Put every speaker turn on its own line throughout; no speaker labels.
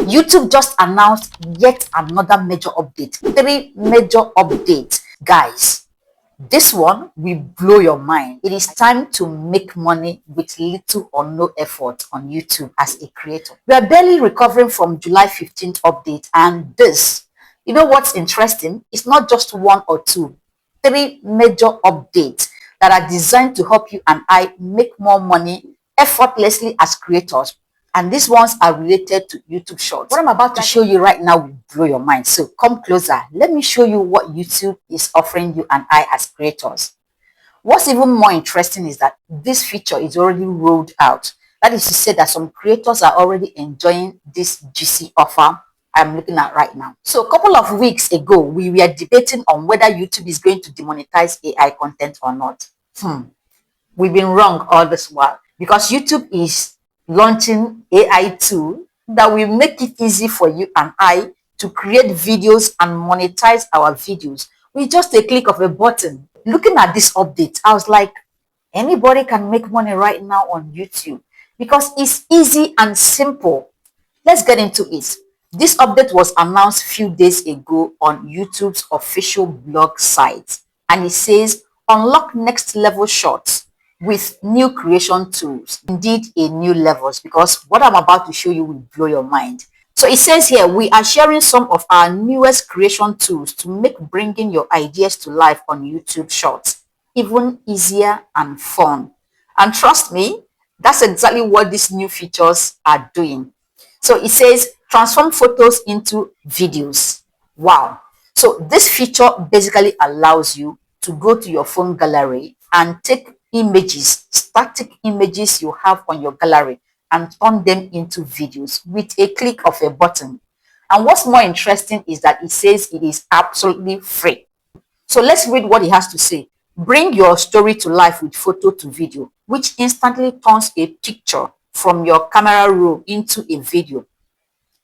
YouTube just announced yet another major update. 3 major updates. Guys, this one will blow your mind. It is time to make money with little or no effort on YouTube as a creator. We are barely recovering from July 15th update, and this, you know what's interesting? It's not just one or two. 3 major updates that are designed to help you and I make more money effortlessly as creators. And these ones are related to YouTube Shorts. What I'm about to show you right now will blow your mind. So come closer. Let me show you what YouTube is offering you and I as creators. What's even more interesting is that this feature is already rolled out. That is to say that some creators are already enjoying this juicy offer I'm looking at right now. So a couple of weeks ago, we were debating on whether YouTube is going to demonetize AI content or not. We've been wrong all this while because YouTube is launching AI tool that will make it easy for you and I to create videos and monetize our videos with just a click of a button. Looking at this update, I was like, anybody can make money right now on YouTube because it's easy and simple. Let's get into it. This update was announced a few days ago on YouTube's official blog site, and it says unlock next level shorts with new creation tools. Indeed, a new levels, because what I'm about to show you will blow your mind. So it says here, we are sharing some of our newest creation tools to make bringing your ideas to life on YouTube Shorts even easier and fun. And trust me, that's exactly what these new features are doing. So it says transform photos into videos. Wow. So this feature basically allows you to go to your phone gallery and take images, static images you have on your gallery, and turn them into videos with a click of a button. And what's more interesting is that it says it is absolutely free. So let's read what it has to say. Bring your story to life with photo to video, which instantly turns a picture from your camera roll into a video.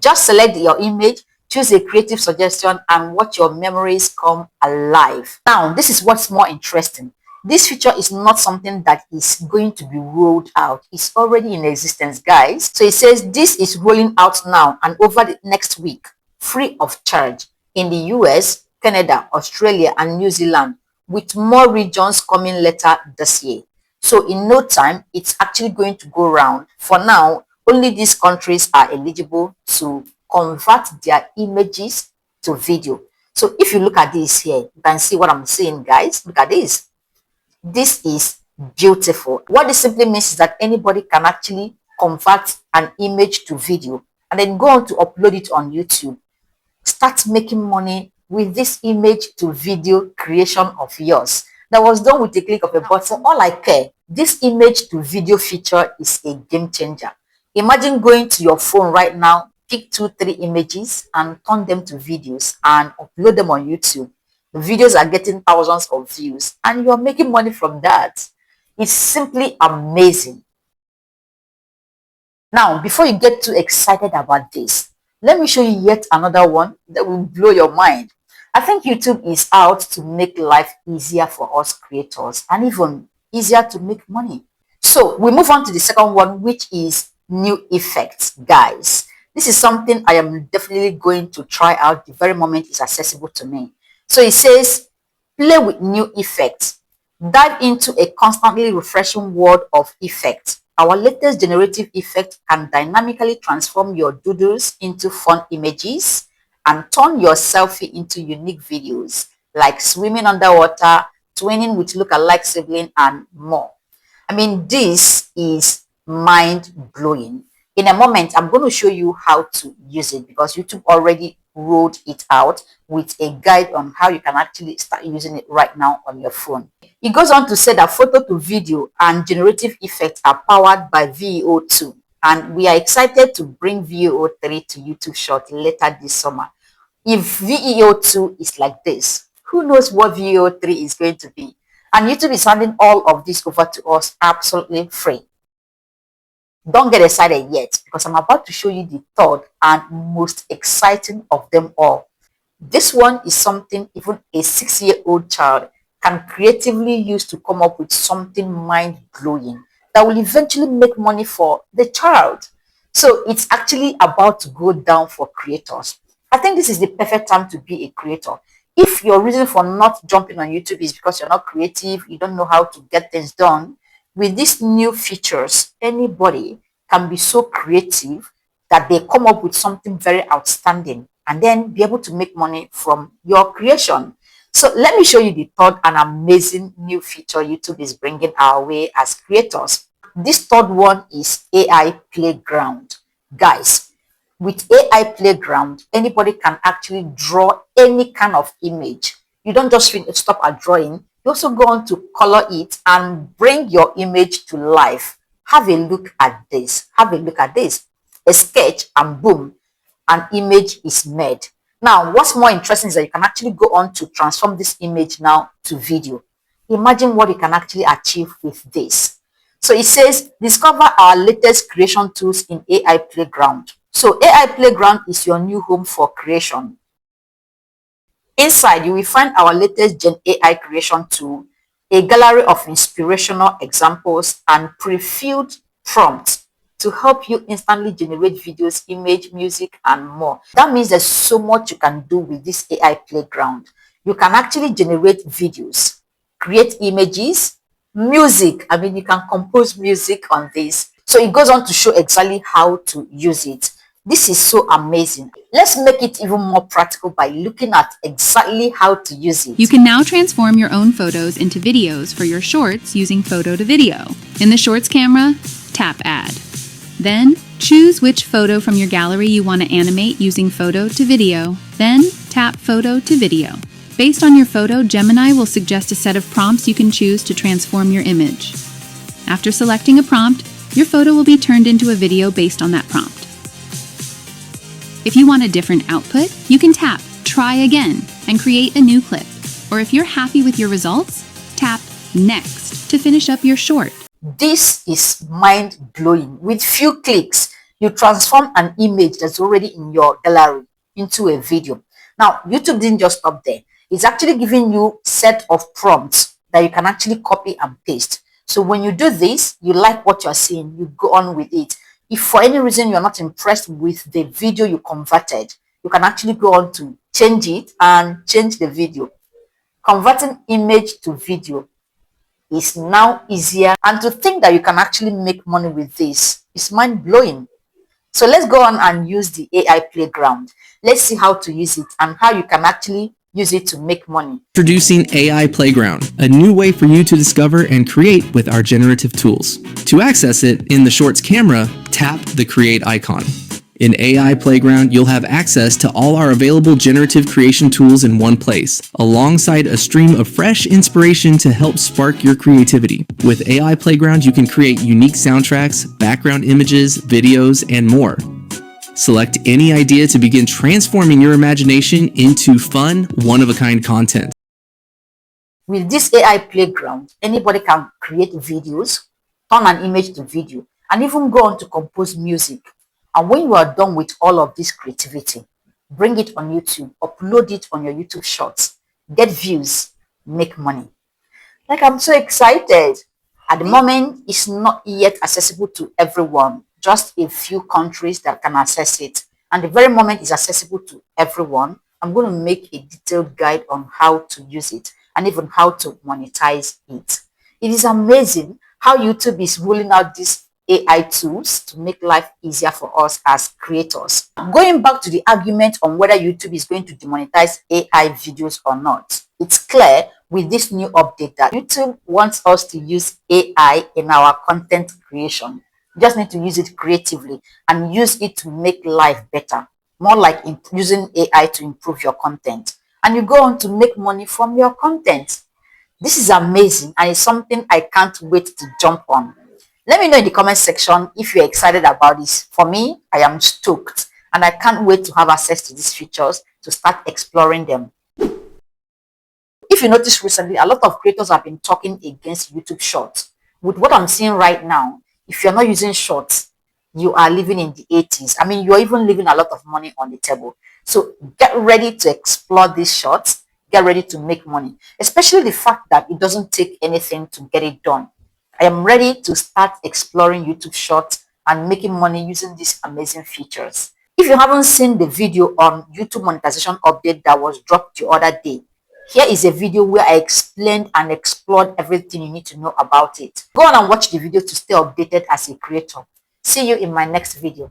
Just select your image, choose a creative suggestion, and watch your memories come alive. Now, this is what's more interesting. This feature is not something that is going to be rolled out. It's already in existence, guys. So it says this is rolling out now and over the next week, free of charge in the US, Canada, Australia, and New Zealand, with more regions coming later this year. So in no time, it's actually going to go round. For now, only these countries are eligible to convert their images to video. So if you look at this here, you can see what I'm saying, guys. Look at this. This is beautiful. What this simply means is that anybody can actually convert an image to video and then go on to upload it on YouTube. Start making money with this image to video creation of yours that was done with a click of a button. For all I care, this image to video feature is a game changer. Imagine going to your phone right now, pick 2, 3 images and turn them to videos and upload them on YouTube. The videos are getting thousands of views and you're making money from that. It's simply amazing. Now, before you get too excited about this, let me show you yet another one that will blow your mind. I think YouTube is out to make life easier for us creators and even easier to make money. So we move on to the second one, which is new effects, guys. This is something I am definitely going to try out the very moment it's accessible to me. So it says, play with new effects. Dive into a constantly refreshing world of effects. Our latest generative effect can dynamically transform your doodles into fun images and turn your selfie into unique videos like swimming underwater, twinning with look-alike sibling, and more. I mean, this is mind-blowing. In a moment, I'm going to show you how to use it because YouTube already rolled it out with a guide on how you can actually start using it right now on your phone. It goes on to say that photo to video and generative effects are powered by VEO 2, and we are excited to bring VEO 3 to YouTube Short later this summer. If VEO 2 is like this, who knows what VEO 3 is going to be? And YouTube is handing all of this over to us absolutely free. Don't get excited yet because I'm about to show you the third and most exciting of them all. This one is something even a 6-year-old child can creatively use to come up with something mind-blowing that will eventually make money for the child. So it's actually about to go down for creators. I think this is the perfect time to be a creator. If your reason for not jumping on YouTube is because you're not creative, you don't know how to get things done, with these new features, anybody can be so creative that they come up with something very outstanding and then be able to make money from your creation. So let me show you the third and amazing new feature YouTube is bringing our way as creators. This third one is AI Playground. Guys, with AI Playground, anybody can actually draw any kind of image. You don't just stop at drawing. You also go on to color it and bring your image to life. Have a look at this. Have a look at this. A sketch and boom, an image is made. Now, what's more interesting is that you can actually go on to transform this image now to video. Imagine what you can actually achieve with this. So it says, discover our latest creation tools in AI Playground. So AI Playground is your new home for creation. Inside, you will find our latest Gen AI creation tool, a gallery of inspirational examples and pre-filled prompts to help you instantly generate videos, image, music, and more. That means there's so much you can do with this AI Playground. You can actually generate videos, create images, music. I mean, you can compose music on this. So it goes on to show exactly how to use it. This is so amazing. Let's make it even more practical by looking at exactly how to use it.
You can now transform your own photos into videos for your shorts using photo to video. In the shorts camera, tap Add. Then, choose which photo from your gallery you want to animate using photo to video. Then, tap photo to video. Based on your photo, Gemini will suggest a set of prompts you can choose to transform your image. After selecting a prompt, your photo will be turned into a video based on that prompt. If you want a different output, you can tap Try Again and create a new clip. Or if you're happy with your results, tap Next to finish up your short.
This is mind-blowing. With few clicks, you transform an image that's already in your gallery into a video. Now, YouTube didn't just stop there. It's actually giving you a set of prompts that you can actually copy and paste. So when you do this, you like what you're seeing, you go on with it. If for any reason you're not impressed with the video you converted, you can actually go on to change it and change the video. Converting image to video is now easier, and to think that you can actually make money with this is mind-blowing. So let's go on and use the AI Playground. Let's see how to use it and how you can actually use it to make money.
Introducing AI Playground, a new way for you to discover and create with our generative tools. To access it, in the Shorts camera, tap the Create icon. In AI Playground, you'll have access to all our available generative creation tools in one place, alongside a stream of fresh inspiration to help spark your creativity. With AI Playground, you can create unique soundtracks, background images, videos, and more. Select any idea to begin transforming your imagination into fun, one-of-a-kind content.
With this AI Playground, anybody can create videos, turn an image to video, and even go on to compose music. And when you are done with all of this creativity, bring it on YouTube, upload it on your YouTube Shorts, get views, make money. Like, I'm so excited. At the moment, it's not yet accessible to everyone, just a few countries that can access it. And the very moment it's accessible to everyone, I'm going to make a detailed guide on how to use it and even how to monetize it. It is amazing how YouTube is rolling out these AI tools to make life easier for us as creators. Going back to the argument on whether YouTube is going to demonetize AI videos or not, it's clear with this new update that YouTube wants us to use AI in our content creation. You just need to use it creatively and use it to make life better. More like using AI to improve your content. And you go on to make money from your content. This is amazing and it's something I can't wait to jump on. Let me know in the comment section if you're excited about this. For me, I am stoked and I can't wait to have access to these features to start exploring them. If you notice recently, a lot of creators have been talking against YouTube Shorts. With what I'm seeing right now, if you're not using Shorts, you are living in the 80s. I mean, you're even leaving a lot of money on the table. So get ready to explore these Shorts. Get ready to make money, especially the fact that it doesn't take anything to get it done. I am ready to start exploring YouTube Shorts and making money using these amazing features. If you haven't seen the video on YouTube monetization update that was dropped the other day, here is a video where I explained and explored everything you need to know about it. Go on and watch the video to stay updated as a creator. See you in my next video.